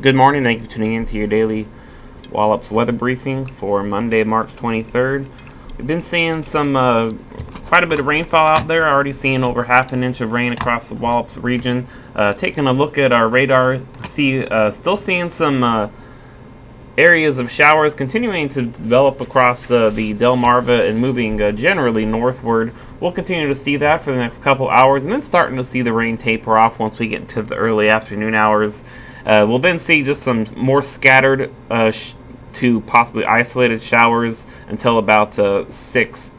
Good morning. Thank you for tuning in to your daily Wallops weather briefing for Monday, March 23rd. We've been seeing some quite a bit of rainfall out there. Already seeing over half an inch of rain across the Wallops region. Taking a look at our radar, still seeing some areas of showers continuing to develop across the Delmarva and moving generally northward. We'll continue to see that for the next couple hours, and then starting to see the rain taper off once we get into the early afternoon hours. We'll then see just some more scattered to possibly isolated showers until about 6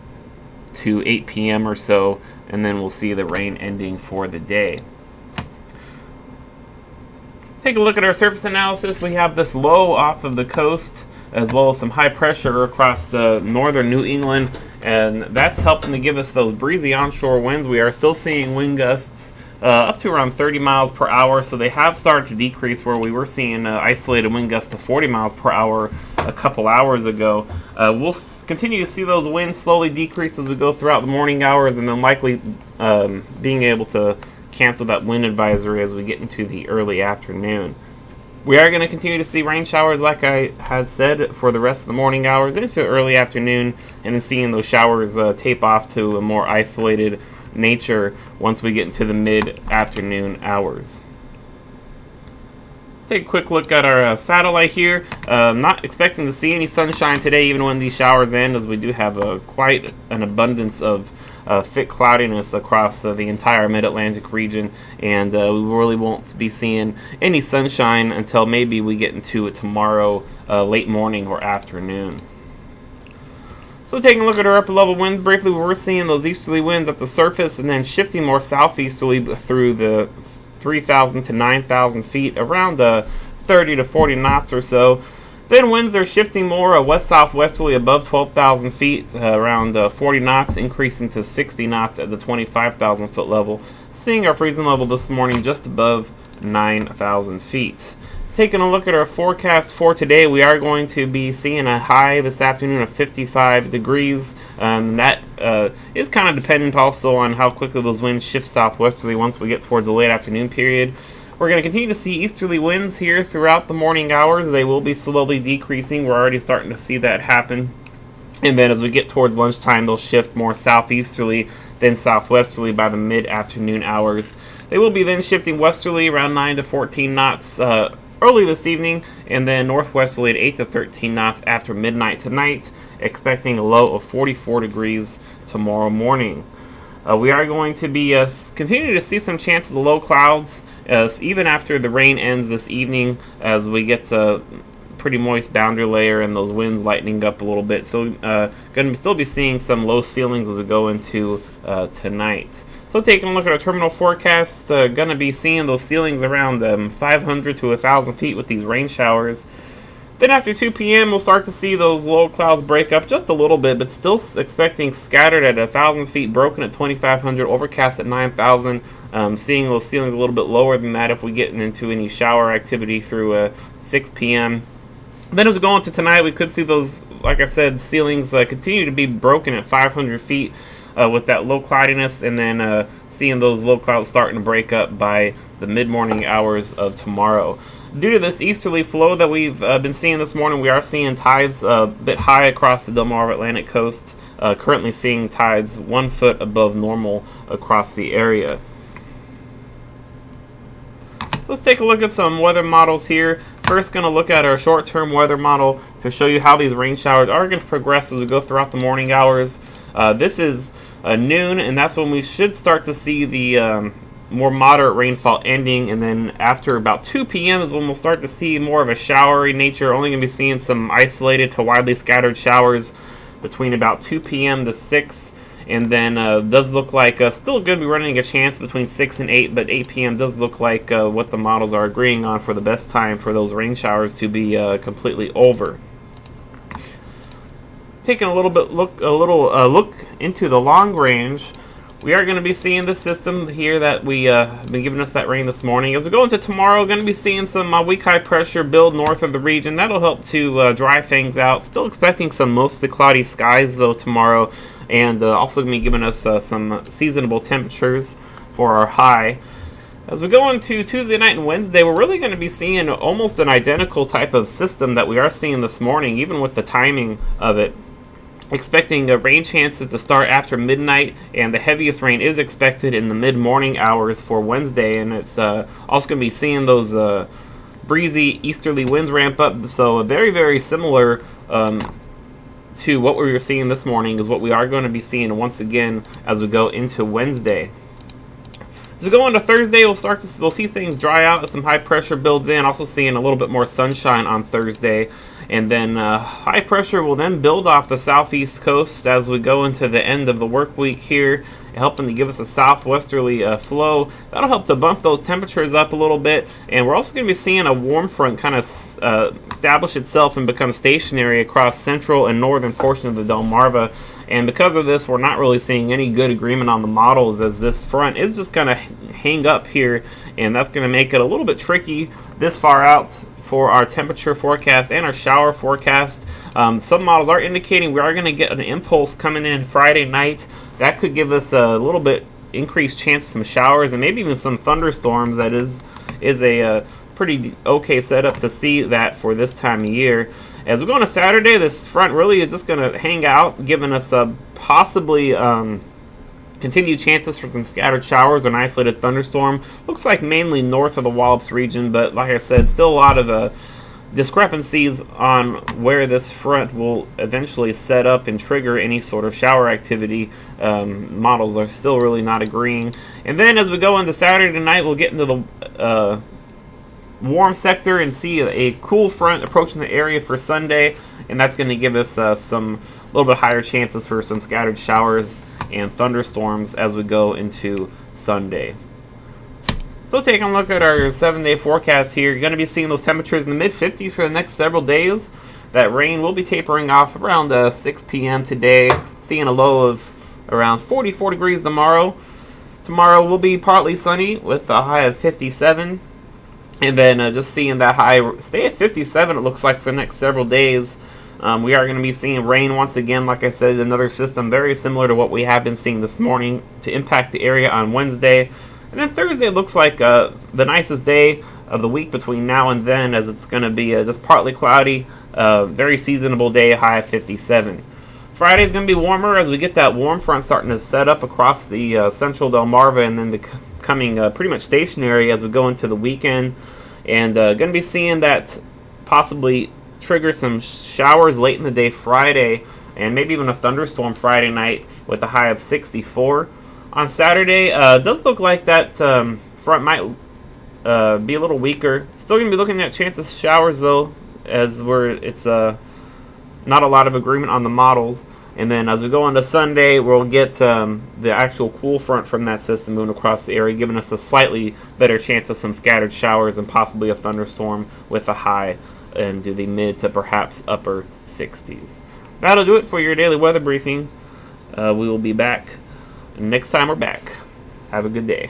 to 8 p.m. or so, and then we'll see the rain ending for the day. Take a look at our surface analysis. We have this low off of the coast, as well as some high pressure across northern New England, and that's helping to give us those breezy onshore winds. We are still seeing wind gusts up to around 30 miles per hour, so they have started to decrease where we were seeing isolated wind gusts to 40 miles per hour a couple hours ago. We'll continue to see those winds slowly decrease as we go throughout the morning hours, and then likely being able to cancel that wind advisory as we get into the early afternoon. We are going to continue to see rain showers, like I had said, for the rest of the morning hours into early afternoon, and then seeing those showers tape off to a more isolated nature once we get into the mid-afternoon hours. Take a quick look at our satellite here. Not expecting to see any sunshine today, even when these showers end, as we do have quite an abundance of thick cloudiness across the entire mid-Atlantic region, and we really won't be seeing any sunshine until maybe we get into it tomorrow late morning or afternoon. So taking a look at our upper level winds briefly, we're seeing those easterly winds at the surface and then shifting more southeasterly through the 3,000 to 9,000 feet, around 30 to 40 knots or so. Then winds are shifting more west-southwesterly above 12,000 feet, around 40 knots, increasing to 60 knots at the 25,000 foot level. Seeing our freezing level this morning just above 9,000 feet. Taking a look at our forecast for today, we are going to be seeing a high this afternoon of 55 degrees. That is kind of dependent also on how quickly those winds shift southwesterly once we get towards the late afternoon period. We're going to continue to see easterly winds here throughout the morning hours. They will be slowly decreasing. We're already starting to see that happen. And then as we get towards lunchtime, they'll shift more southeasterly than southwesterly by the mid-afternoon hours. They will be then shifting westerly around 9 to 14 knots early this evening, and then northwesterly at 8 to 13 knots after midnight tonight, expecting a low of 44 degrees tomorrow morning. We are going to be continuing to see some chances of low clouds even after the rain ends this evening, as we get a pretty moist boundary layer and those winds lightening up a little bit. So going to still be seeing some low ceilings as we go into tonight. So taking a look at our terminal forecast, going to be seeing those ceilings around 500 to 1,000 feet with these rain showers. Then after 2 p.m., we'll start to see those low clouds break up just a little bit, but still expecting scattered at 1,000 feet, broken at 2,500, overcast at 9,000. Seeing those ceilings a little bit lower than that if we get into any shower activity through 6 p.m. Then as we go into tonight, we could see those, like I said, ceilings continue to be broken at 500 feet. With that low cloudiness, and then seeing those low clouds starting to break up by the mid-morning hours of tomorrow. Due to this easterly flow that we've been seeing this morning, we are seeing tides a bit high across the Delmarva Atlantic coast, currently seeing tides 1 foot above normal across the area. So let's take a look at some weather models here. First, going to look at our short-term weather model to show you how these rain showers are going to progress as we go throughout the morning hours. This is noon, and that's when we should start to see the more moderate rainfall ending, and then after about 2 p.m. is when we'll start to see more of a showery nature. Only going to be seeing some isolated to widely scattered showers between about 2 p.m. to 6, and then does look like still going to be running a chance between 6 and 8, but 8 p.m. does look like what the models are agreeing on for the best time for those rain showers to be completely over. Taking a little look into the long range, we are going to be seeing the system here that we have been giving us that rain this morning. As we go into tomorrow, going to be seeing some weak high pressure build north of the region. That'll help to dry things out. Still expecting some mostly cloudy skies though tomorrow, and also going to be giving us some seasonable temperatures for our high. As we go into Tuesday night and Wednesday, we're really going to be seeing almost an identical type of system that we are seeing this morning, even with the timing of it. Expecting rain chances to start after midnight, and the heaviest rain is expected in the mid-morning hours for Wednesday, and it's also going to be seeing those breezy easterly winds ramp up, so very, very similar to what we were seeing this morning is what we are going to be seeing once again as we go into Wednesday. As we go into Thursday, we'll see things dry out as some high pressure builds in. Also seeing a little bit more sunshine on Thursday, and then high pressure will then build off the southeast coast as we go into the end of the work week here, helping to give us a southwesterly flow. That'll help to bump those temperatures up a little bit, and we're also going to be seeing a warm front kind of establish itself and become stationary across central and northern portion of the Delmarva. And because of this, we're not really seeing any good agreement on the models, as this front is just going to hang up here, and that's going to make it a little bit tricky this far out for our temperature forecast and our shower forecast. Some models are indicating we are going to get an impulse coming in Friday night. That could give us a little bit increased chance of some showers and maybe even some thunderstorms. That is a pretty okay setup to see that for this time of year. As we go on Saturday, this front really is just going to hang out, giving us possibly continued chances for some scattered showers or an isolated thunderstorm. Looks like mainly north of the Wallops region, but like I said, still a lot of discrepancies on where this front will eventually set up and trigger any sort of shower activity. Models are still really not agreeing. And then as we go into Saturday night, we'll get into the warm sector and see a cool front approaching the area for Sunday, and that's going to give us some little bit higher chances for some scattered showers and thunderstorms as we go into Sunday. So taking a look at our 7-day forecast here, you're going to be seeing those temperatures in the mid-50s for the next several days. That rain will be tapering off around 6 p.m. today, seeing a low of around 44 degrees tomorrow. Tomorrow will be partly sunny with a high of 57. And then just seeing that high stay at 57, it looks like, for the next several days. We are going to be seeing rain once again, like I said, another system very similar to what we have been seeing this morning to impact the area on Wednesday. And then Thursday looks like the nicest day of the week between now and then, as it's going to be just partly cloudy, very seasonable day, high of 57. Friday is going to be warmer as we get that warm front starting to set up across the central Delmarva and then becoming pretty much stationary as we go into the weekend. And going to be seeing that possibly trigger some showers late in the day Friday, and maybe even a thunderstorm Friday night with a high of 64. On Saturday, does look like that front might be a little weaker. Still going to be looking at chances of showers, though, as it's not a lot of agreement on the models. And then as we go into Sunday, we'll get the actual cool front from that system moving across the area, giving us a slightly better chance of some scattered showers and possibly a thunderstorm with a high into the mid to perhaps upper 60s. That'll do it for your daily weather briefing. We will be back next time we're back. Have a good day.